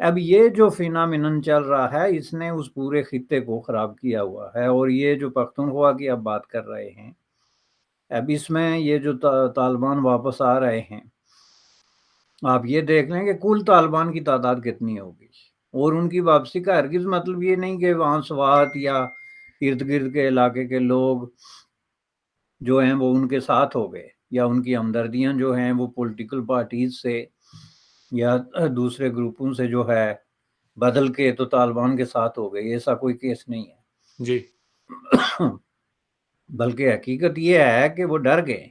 اب یہ جو فینامینن چل رہا ہے اس نے اس پورے خطے کو خراب کیا ہوا ہے، اور یہ جو پختونخوا کی اب بات کر رہے ہیں، اب اس میں یہ جو طالبان واپس آ رہے ہیں، آپ یہ دیکھ لیں کہ کل طالبان کی تعداد کتنی ہوگی، اور ان کی واپسی کا ہرگز مطلب یہ نہیں کہ وہاں سوات یا ارد گرد کے علاقے کے لوگ جو ہیں وہ ان کے ساتھ ہو گئے، یا ان کی ہمدردیاں جو ہیں وہ پولیٹیکل پارٹیز سے یا دوسرے گروپوں سے جو ہے بدل کے تو طالبان کے ساتھ ہو گئے، ایسا کوئی کیس نہیں ہے جی بلکہ حقیقت یہ ہے کہ وہ ڈر گئے۔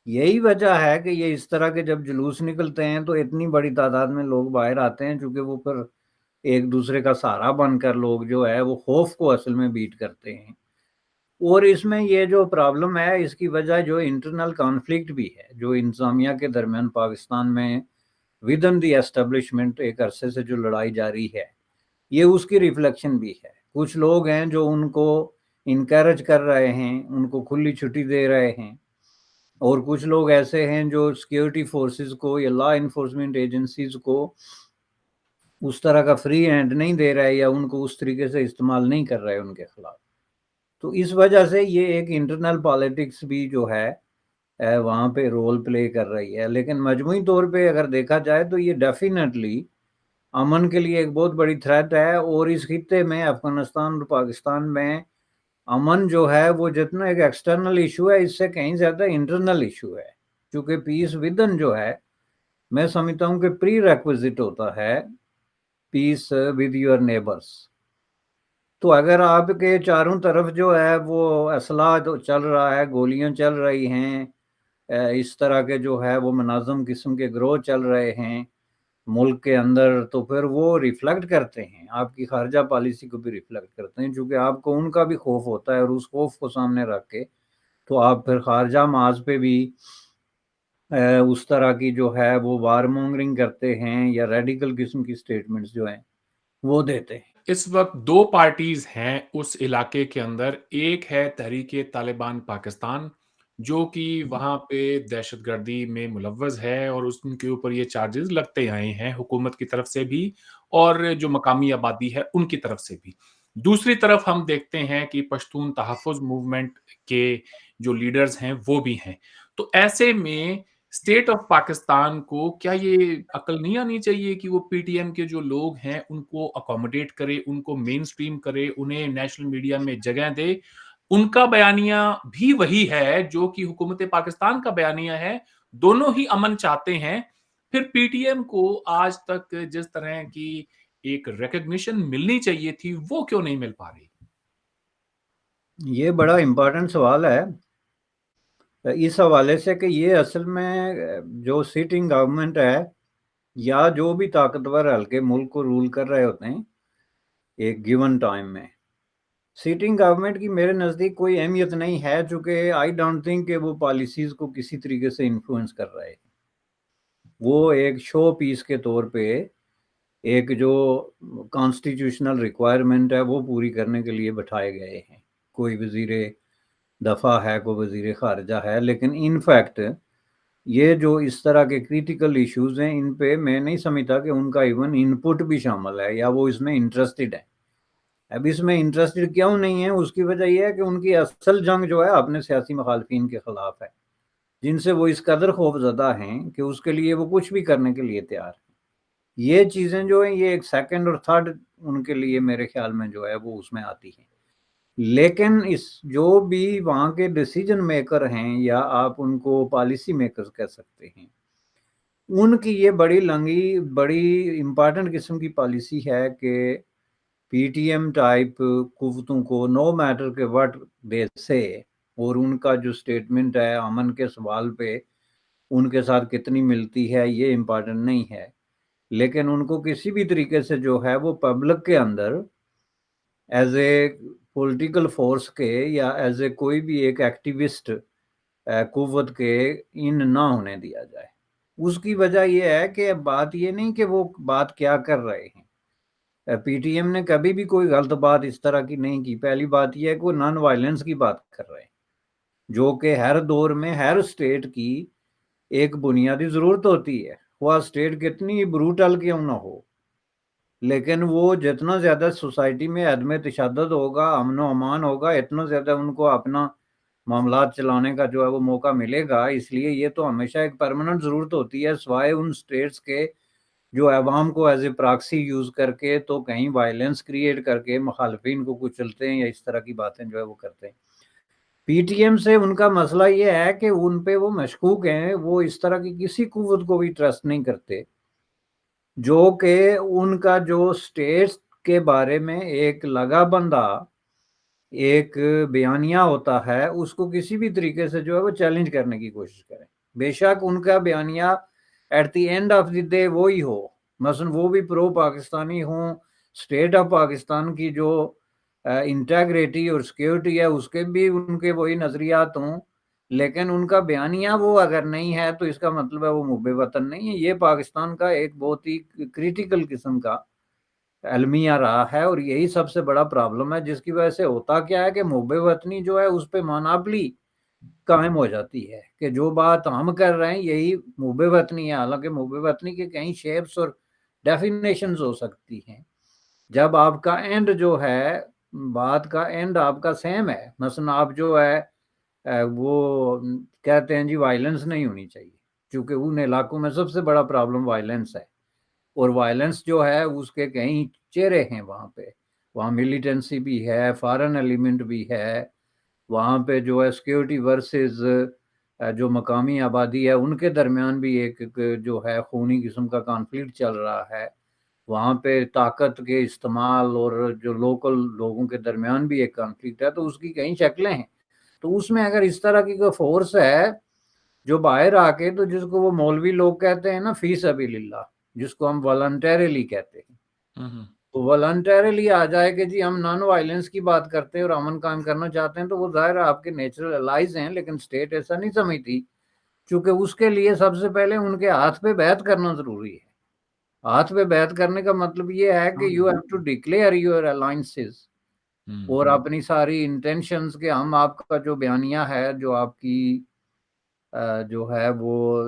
یہی وجہ ہے کہ یہ اس طرح کے جب جلوس نکلتے ہیں تو اتنی بڑی تعداد میں لوگ باہر آتے ہیں، چونکہ وہ پھر ایک دوسرے کا سہارا بن کر لوگ جو ہے وہ خوف کو اصل میں بیٹ کرتے ہیں۔ اور اس میں یہ جو پرابلم ہے اس کی وجہ جو انٹرنل کانفلکٹ بھی ہے، جو انتظامیہ کے درمیان پاکستان میں ود ان دی اسٹیبلشمنٹ ایک عرصے سے جو لڑائی جاری ہے، یہ اس کی ریفلیکشن بھی ہے۔ کچھ لوگ ہیں جو ان کو انکریج کر رہے ہیں، ان کو کھلی چھٹی دے رہے ہیں، اور کچھ لوگ ایسے ہیں جو سیکیورٹی فورسز کو یا لا انفورسمنٹ ایجنسیز کو اس طرح کا فری ہینڈ نہیں دے رہے یا ان کو اس طریقے سے استعمال نہیں کر رہے ان کے خلاف۔ تو اس وجہ سے یہ ایک انٹرنل پالیٹکس بھی جو ہے وہاں پہ رول پلے کر رہی ہے، لیکن مجموعی طور پہ اگر دیکھا جائے تو یہ ڈیفینیٹلی امن کے لیے ایک بہت بڑی تھریٹ ہے، اور اس خطے میں افغانستان اور پاکستان میں امن جو ہے وہ جتنا ایک ایکسٹرنل ایشو ہے اس سے کہیں زیادہ انٹرنل ایشو ہے، کیونکہ پیس ودن جو ہے میں سمجھتا ہوں کہ پری ریکوزٹ ہوتا ہے پیس ود یور نیبرس۔ تو اگر آپ کے چاروں طرف جو ہے وہ اسلحہ چل رہا ہے، گولیاں چل رہی ہیں، اس طرح کے جو ہے وہ منظم قسم کے گروہ چل رہے ہیں ملک کے اندر، تو پھر وہ ریفلیکٹ کرتے ہیں آپ کی خارجہ پالیسی کو بھی ریفلیکٹ کرتے ہیں، چونکہ آپ کو ان کا بھی خوف ہوتا ہے، اور اس خوف کو سامنے رکھ کے تو آپ پھر خارجہ محاذ پہ بھی اس طرح کی جو ہے وہ وار مونگرنگ کرتے ہیں یا ریڈیکل قسم کی سٹیٹمنٹس جو ہیں وہ دیتے ہیں۔ اس وقت دو پارٹیز ہیں اس علاقے کے اندر، ایک ہے تحریک طالبان پاکستان جو کہ وہاں پہ دہشت گردی میں ملوث ہے، اور اس کے اوپر یہ چارجز لگتے آئے ہیں حکومت کی طرف سے بھی اور جو مقامی آبادی ہے ان کی طرف سے بھی۔ دوسری طرف ہم دیکھتے ہیں کہ پشتون تحفظ موومنٹ کے جو لیڈرز ہیں وہ بھی ہیں۔ تو ایسے میں اسٹیٹ آف پاکستان کو کیا یہ عقل نہیں آنی چاہیے کہ وہ پی ٹی ایم کے جو لوگ ہیں ان کو اکوموڈیٹ کرے، ان کو مین سٹریم کرے، انہیں نیشنل میڈیا میں جگہ دے؟ ان کا بیانیہ بھی وہی ہے جو کہ حکومت پاکستان کا بیانیہ ہے، دونوں ہی امن چاہتے ہیں۔ پھر پی ٹی ایم کو آج تک جس طرح کی ایک ریکگنیشن ملنی چاہیے تھی وہ کیوں نہیں مل پا رہی؟ یہ بڑا امپورٹنٹ سوال ہے اس حوالے سے کہ یہ اصل میں جو سیٹنگ گورنمنٹ ہے یا جو بھی طاقتور حلقے ملک کو رول کر رہے ہوتے ہیں ایک گیون ٹائم میں، سیٹنگ گورنمنٹ کی میرے نزدیک کوئی اہمیت نہیں ہے، چونکہ آئی ڈونٹ تھنک کہ وہ پالیسیز کو کسی طریقے سے انفلوئنس کر رہے ہیں۔ وہ ایک شو پیس کے طور پہ ایک جو کانسٹیٹیوشنل ریکوائرمنٹ ہے وہ پوری کرنے کے لیے بٹھائے گئے ہیں، کوئی وزیر دفاع ہے، کوئی وزیر خارجہ ہے، لیکن ان فیکٹ یہ جو اس طرح کے کریٹیکل ایشوز ہیں ان پہ میں نہیں سمجھتا کہ ان کا ایون ان پٹ بھی شامل ہے یا وہ اس میں انٹرسٹڈ ہے۔ اب اس میں انٹرسٹڈ کیوں نہیں ہے، اس کی وجہ یہ ہے کہ ان کی اصل جنگ جو ہے اپنے سیاسی مخالفین کے خلاف ہے، جن سے وہ اس قدر خوف زدہ ہیں کہ اس کے لیے وہ کچھ بھی کرنے کے لیے تیار ہیں۔ یہ چیزیں جو ہیں یہ ایک سیکنڈ اور تھرڈ ان کے لیے میرے خیال میں جو ہے وہ اس میں آتی ہیں، لیکن اس جو بھی وہاں کے ڈیسیجن میکر ہیں یا آپ ان کو پالیسی میکرز کہہ سکتے ہیں، ان کی یہ بڑی امپارٹنٹ قسم کی پالیسی ہے کہ پی ٹی ایم ٹائپ قوتوں کو نو میٹر کے وٹ دے سے، اور ان کا جو سٹیٹمنٹ ہے امن کے سوال پہ ان کے ساتھ کتنی ملتی ہے یہ امپارٹنٹ نہیں ہے، لیکن ان کو کسی بھی طریقے سے جو ہے وہ پبلک کے اندر ایز اے پولیٹیکل فورس کے یا ایز اے کوئی بھی ایک ایکٹیوسٹ قوت کے ان نہ ہونے دیا جائے۔ اس کی وجہ یہ ہے کہ بات یہ نہیں کہ وہ بات کیا کر رہے ہیں، پی ٹی ایم نے کبھی بھی کوئی غلط بات اس طرح کی نہیں کی۔ پہلی بات یہ ہے کہ وہ نان وائلنس کی بات کر رہے ہیں، جو کہ ہر دور میں ہر اسٹیٹ کی ایک بنیادی ضرورت ہوتی ہے، وہ اسٹیٹ کتنی بروٹل کیوں نہ ہو، لیکن وہ جتنا زیادہ سوسائٹی میں عدم تشدد ہوگا، امن و امان ہوگا، اتنا زیادہ ان کو اپنا معاملات چلانے کا جو ہے وہ موقع ملے گا. اس لیے یہ تو ہمیشہ ایک پرماننٹ ضرورت ہوتی ہے، سوائے ان سٹیٹس کے جو عوام کو ایز اے پراکسی یوز کر کے تو کہیں وائلنس کریٹ کر کے مخالفین کو کچلتے ہیں یا اس طرح کی باتیں جو ہے وہ کرتے ہیں. پی ٹی ایم سے ان کا مسئلہ یہ ہے کہ ان پہ وہ مشکوک ہیں، وہ اس طرح کی کسی قوت کو بھی ٹرسٹ نہیں کرتے جو کہ ان کا جو سٹیٹس کے بارے میں ایک لگا بندہ ایک بیانیہ ہوتا ہے، اس کو کسی بھی طریقے سے جو ہے وہ چیلنج کرنے کی کوشش کریں. بے شک ان کا بیانیہ at the end of the day وہی ہو، مثلا وہ بھی پرو پاکستانی ہوں، اسٹیٹ آف پاکستان کی جو انٹیگریٹی اور سیکیورٹی ہے اس کے بھی ان کے وہی نظریات ہوں، لیکن ان کا بیانیہ وہ اگر نہیں ہے تو اس کا مطلب ہے وہ محب وطن نہیں ہے. یہ پاکستان کا ایک بہت ہی کریٹیکل قسم کا المیہ رہا ہے، اور یہی سب سے بڑا پرابلم ہے، جس کی وجہ سے ہوتا کیا ہے کہ محب وطنی جو ہے اس پہ ماناپلی قائم ہو جاتی ہے کہ جو بات ہم کر رہے ہیں یہی محب وطنی ہے. حالانکہ محب وطنی کے کئی شیپس اور ڈیفینیشنز ہو سکتی ہیں. جب آپ کا اینڈ جو ہے، بات کا اینڈ آپ کا سیم ہے، مثلا آپ جو ہے وہ کہتے ہیں جی وائلنس نہیں ہونی چاہیے، چونکہ ان علاقوں میں سب سے بڑا پرابلم وائلنس ہے، اور وائلنس جو ہے اس کے کئی چہرے ہیں وہاں ملیٹنسی بھی ہے، فارن ایلیمنٹ بھی ہے، وہاں پہ جو ہے سیکیورٹی ورسز جو مقامی آبادی ہے ان کے درمیان بھی ایک جو ہے خونی قسم کا کانفلکٹ چل رہا ہے. وہاں پہ طاقت کے استعمال اور جو لوکل لوگوں کے درمیان بھی ایک کانفلکٹ ہے، تو اس کی کئی شکلیں ہیں. تو اس میں اگر اس طرح کی کوئی فورس ہے جو باہر آ کے، تو جس کو وہ مولوی لوگ کہتے ہیں نا فی سبیل اللہ، جس کو ہم والنٹیرلی کہتے ہیں، تو والنٹیرلی آ جائے کہ جی ہم نان وائلنس کی بات کرتے ہیں اور امن قائم کرنا چاہتے ہیں، تو وہ ظاہر آپ کے نیچرل الائز ہیں. لیکن اسٹیٹ ایسا نہیں سمجھتی، چونکہ اس کے لیے سب سے پہلے ان کے ہاتھ پہ بیعت کرنا ضروری ہے. ہاتھ پہ بیعت کرنے کا مطلب یہ ہے کہ you have to declare your alliances اور اپنی ساری انٹینشنز کے ہم آپ کا جو بیانیہ ہے، جو آپ کی جو ہے وہ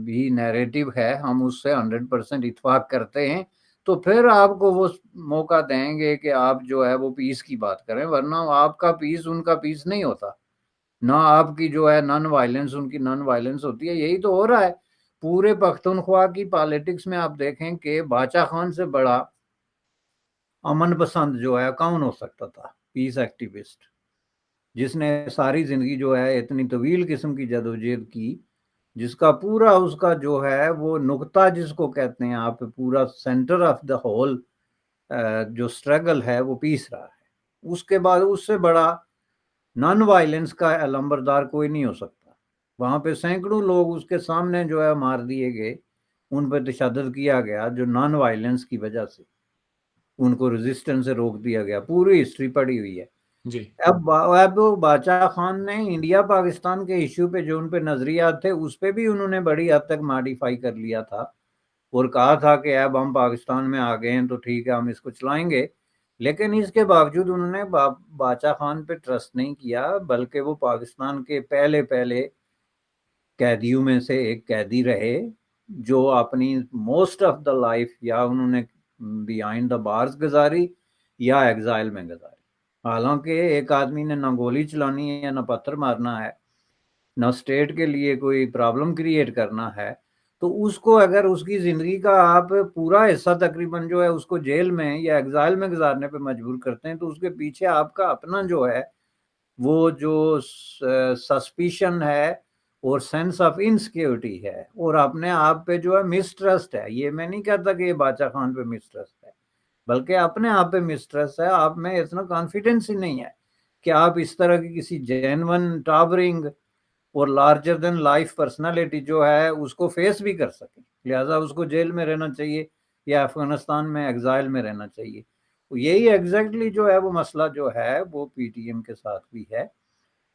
بھی نیریٹو ہے، ہم اس سے 100% اتفاق کرتے ہیں، تو پھر آپ کو وہ موقع دیں گے کہ آپ جو ہے وہ پیس کی بات کریں. ورنہ آپ کا پیس ان کا پیس نہیں ہوتا، نہ آپ کی جو ہے نان وائلنس ان کی نان وائلنس ہوتی ہے. یہی تو ہو رہا ہے پورے پختونخوا کی پالیٹکس میں. آپ دیکھیں کہ باچا خان سے بڑا امن پسند جو ہے کون ہو سکتا تھا؟ پیس ایکٹیوسٹ، جس نے ساری زندگی جو ہے اتنی طویل قسم کی جدوجہد کی، جس کا پورا اس کا جو ہے وہ نقطہ جس کو کہتے ہیں آپ پورا سینٹر آف دا ہول جو سٹرگل ہے وہ پیس رہا ہے. اس کے بعد اس سے بڑا نان وائلنس کا علمبردار کوئی نہیں ہو سکتا. وہاں پہ سینکڑوں لوگ اس کے سامنے جو ہے مار دیے گئے، ان پہ تشدد کیا گیا جو نان وائلنس کی وجہ سے ان کو ریزسٹنس سے روک دیا گیا. پوری ہسٹری پڑی ہوئی ہے. جی اب باچا خان نے انڈیا پاکستان کے ایشو پہ جو ان پہ نظریات تھے اس پہ بھی انہوں نے بڑی حد تک ماڈیفائی کر لیا تھا اور کہا تھا کہ اب ہم پاکستان میں آ گئے ہیں تو ٹھیک ہے ہم اس کو چلائیں گے. لیکن اس کے باوجود انہوں نے باچا خان پہ ٹرسٹ نہیں کیا، بلکہ وہ پاکستان کے پہلے قیدیوں میں سے ایک قیدی رہے جو اپنی موسٹ آف دا لائف یا انہوں نے بیہائنڈ دا بارز گزاری یا ایگزائل میں گزاری. حالانکہ ایک آدمی نے نہ گولی چلانی ہے، نہ پتھر مارنا ہے، نہ اسٹیٹ کے لیے کوئی پرابلم کریٹ کرنا ہے، تو اس کو اگر اس کی زندگی کا آپ پورا حصہ تقریباً جو ہے اس کو جیل میں یا ایگزائل میں گزارنے پہ مجبور کرتے ہیں، تو اس کے پیچھے آپ کا اپنا جو ہے وہ جو سسپیشن ہے اور سینس آف انسیکیورٹی ہے اور اپنے آپ پہ جو ہے مسٹرسٹ ہے. یہ میں نہیں کہتا کہ یہ باچا خان پہ مسٹرسٹ ہے، بلکہ اپنے آپ پہ مسٹرسٹ ہے. آپ میں اتنا کانفیڈنس ہی نہیں ہے کہ آپ اس طرح کی کسی جینون ٹاورنگ اور لارجر دین لائف پرسنالٹی جو ہے اس کو فیس بھی کر سکیں. لہٰذا اس کو جیل میں رہنا چاہیے یا افغانستان میں ایگزائل میں رہنا چاہیے. یہی ایگزیکٹلی جو ہے وہ مسئلہ جو ہے وہ پی ٹی ایم کے ساتھ بھی ہے.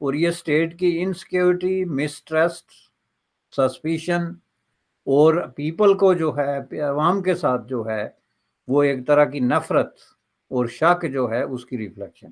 اور یہ اسٹیٹ کی انسیکیورٹی، مسٹرسٹ، سسپیشن اور پیپل کو جو ہے عوام کے ساتھ جو ہے وہ ایک طرح کی نفرت اور شک جو ہے اس کی ریفلیکشن.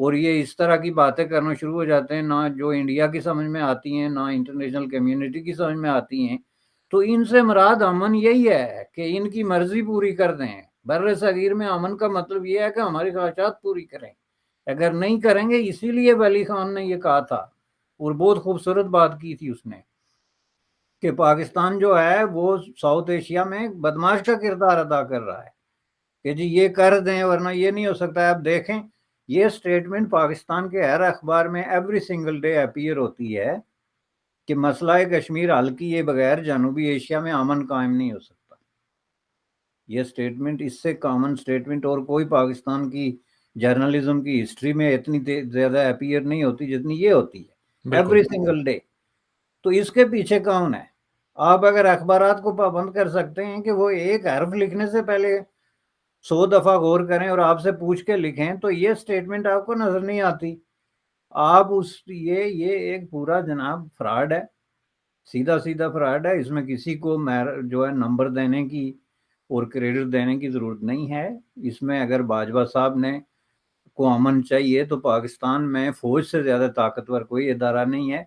اور یہ اس طرح کی باتیں کرنا شروع ہو جاتے ہیں نہ جو انڈیا کی سمجھ میں آتی ہیں نہ انٹرنیشنل کمیونٹی کی سمجھ میں آتی ہیں، تو ان سے مراد امن یہی ہے کہ ان کی مرضی پوری کر دیں۔ بر صغیر میں امن کا مطلب یہ ہے کہ ہماری خواہشات پوری کریں، اگر نہیں کریں گے، اسی لیے ولی خان نے یہ کہا تھا اور بہت خوبصورت بات کی تھی اس نے کہ پاکستان جو ہے وہ ساؤتھ ایشیا میں بدماش کا کردار ادا کر رہا ہے کہ جی یہ کر دیں ورنہ یہ نہیں ہو سکتا ہے۔ اب دیکھیں یہ سٹیٹمنٹ پاکستان کے ہر اخبار میں ایوری سنگل ڈے اپیئر ہوتی ہے کہ مسئلہ کشمیر حل کیے بغیر جنوبی ایشیا میں امن قائم نہیں ہو سکتا۔ یہ سٹیٹمنٹ اس سے کامن سٹیٹمنٹ اور کوئی پاکستان کی جرنلزم کی ہسٹری میں اتنی زیادہ اپیئر نہیں ہوتی جتنی یہ ہوتی ہے بالکل ایوری سنگل ڈے۔ تو اس کے پیچھے کون ہے؟ آپ اگر اخبارات کو پابند کر سکتے ہیں کہ وہ ایک حرف لکھنے سے پہلے 100 دفعہ غور کریں اور آپ سے پوچھ کے لکھیں تو یہ سٹیٹمنٹ آپ کو نظر نہیں آتی۔ آپ یہ ایک پورا جناب فراڈ ہے، سیدھا سیدھا فراڈ ہے۔ اس میں کسی کو جو ہے نمبر دینے کی اور کریڈٹ دینے کی ضرورت نہیں ہے۔ اس میں اگر باجوہ صاحب نے کو امن چاہیے تو پاکستان میں فوج سے زیادہ طاقتور کوئی ادارہ نہیں ہے،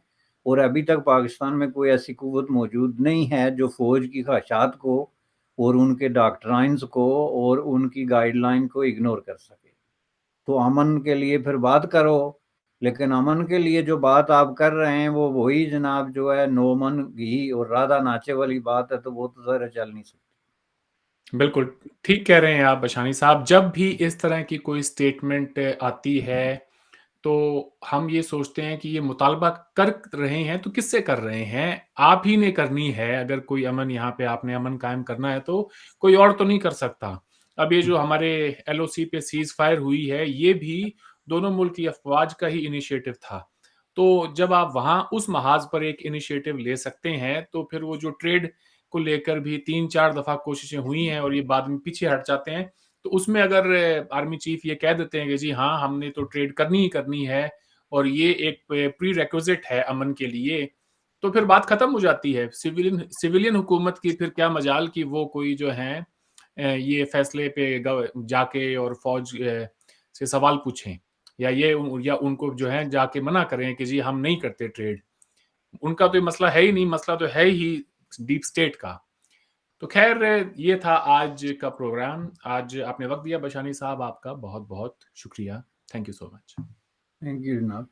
اور ابھی تک پاکستان میں کوئی ایسی قوت موجود نہیں ہے جو فوج کی خواہشات کو اور ان کے ڈاکٹرائنز کو اور ان کی گائیڈ لائن کو اگنور کر سکے۔ تو امن کے لیے پھر بات کرو، لیکن امن کے لیے جو بات آپ کر رہے ہیں وہ وہی جناب جو ہے نو من گھی اور رادھا ناچے والی بات ہے، تو وہ تو ذرا چل نہیں سکتی۔ بالکل ٹھیک کہہ رہے ہیں آپ بشانی صاحب۔ جب بھی اس طرح کی کوئی سٹیٹمنٹ آتی ہے تو ہم یہ سوچتے ہیں کہ یہ مطالبہ کر رہے ہیں تو کس سے کر رہے ہیں؟ آپ ہی نے کرنی ہے۔ اگر کوئی امن یہاں پہ آپ نے امن قائم کرنا ہے تو کوئی اور تو نہیں کر سکتا۔ اب یہ جو ہمارے ایل او سی پہ سیز فائر ہوئی ہے یہ بھی دونوں ملک کی افواج کا ہی انیشیٹو تھا۔ تو جب آپ وہاں اس محاذ پر ایک انیشیٹو لے سکتے ہیں تو پھر وہ جو ٹریڈ کو لے کر بھی 3-4 دفعہ کوششیں ہوئی ہیں اور یہ بعد میں پیچھے ہٹ جاتے ہیں، تو اس میں اگر آرمی چیف یہ کہہ دیتے ہیں کہ جی ہاں ہم نے تو ٹریڈ کرنی ہی کرنی ہے اور یہ ایک پری ریکوزٹ ہے امن کے لیے، تو پھر بات ختم ہو جاتی ہے۔ سویلین حکومت کی پھر کیا مجال کہ وہ کوئی جو ہیں یہ فیصلے پہ جا کے اور فوج سے سوال پوچھیں یا ان کو جو ہے جا کے منع کریں کہ جی ہم نہیں کرتے ٹریڈ۔ ان کا تو یہ مسئلہ ہے ہی نہیں، مسئلہ تو ہے ہی ڈیپ سٹیٹ کا۔ تو خیر یہ تھا آج کا پروگرام۔ آج آپ نے وقت دیا بشانی صاحب، آپ کا بہت بہت شکریہ۔ Thank you so much. Thank you جناب۔